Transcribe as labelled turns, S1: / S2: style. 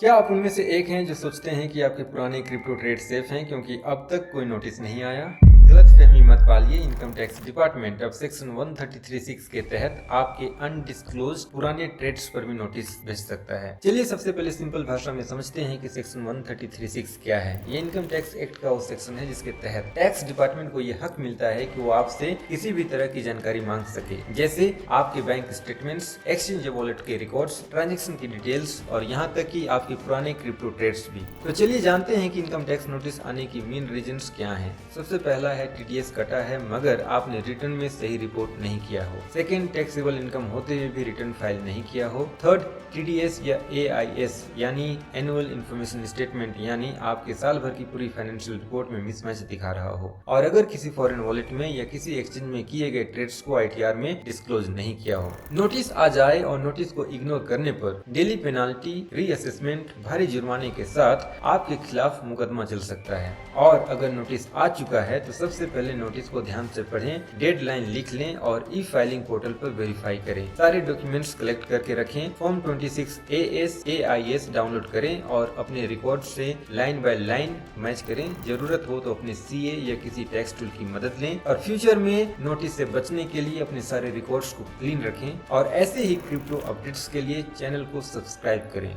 S1: क्या आप उनमें से एक हैं जो सोचते हैं कि आपके पुराने क्रिप्टो ट्रेड सेफ हैं क्योंकि अब तक कोई नोटिस नहीं आया? गलतफहमी मत पालिए। इनकम टैक्स डिपार्टमेंट अब सेक्शन 133(6) के तहत आपके अनडिस्क्लोज्ड पुराने ट्रेड्स पर भी नोटिस भेज सकता है। चलिए सबसे पहले सिंपल भाषा में समझते हैं कि सेक्शन 133(6) क्या है। ये इनकम टैक्स एक्ट का वो सेक्शन है जिसके तहत टैक्स डिपार्टमेंट को ये हक मिलता है कि वो आपसे किसी भी तरह की जानकारी मांग सके, जैसे आपके बैंक स्टेटमेंट्स, एक्सचेंज वॉलेट के रिकॉर्ड्स, ट्रांजेक्शन की डिटेल्स और यहाँ तक कि आपके पुराने क्रिप्टो ट्रेड्स भी। तो चलिए जानते हैं कि इनकम टैक्स नोटिस आने की मेन रीजंस क्या हैं। सबसे पहला है टीडीएस कटा है मगर आपने रिटर्न में सही रिपोर्ट नहीं किया हो। सेकंड, टैक्सेबल इनकम होते हुए भी रिटर्न फाइल नहीं किया हो। थर्ड, टीडीएस या एआईएस यानी एनुअल इन्फॉर्मेशन स्टेटमेंट यानी आपके साल भर की पूरी फाइनेंशियल रिपोर्ट में मिसमैच दिखा रहा हो। और अगर किसी फॉरेन वॉलेट में या किसी एक्सचेंज में किए गए ट्रेड्स को आईटीआर में डिस्क्लोज नहीं किया हो। नोटिस आ जाए और नोटिस को इग्नोर करने पर डेली पेनाल्टी, रीअसेसमेंट, भारी जुर्माने के साथ आपके खिलाफ मुकदमा चल सकता है। और अगर नोटिस आ चुका है तो सबसे पहले नोटिस को ध्यान से पढ़ें, डेडलाइन लिख लें और ई फाइलिंग पोर्टल पर वेरीफाई करें। सारे डॉक्यूमेंट्स कलेक्ट करके रखें। फॉर्म 26 एएस एआईएस डाउनलोड करें और अपने रिकॉर्ड से लाइन बाय लाइन मैच करें। जरूरत हो तो अपने सीए या किसी टैक्स टूल की मदद लें और फ्यूचर में नोटिस से बचने के लिए अपने सारे रिकॉर्ड्स को क्लीन रखें। और ऐसे ही क्रिप्टो अपडेट्स के लिए चैनल को सब्सक्राइब करें।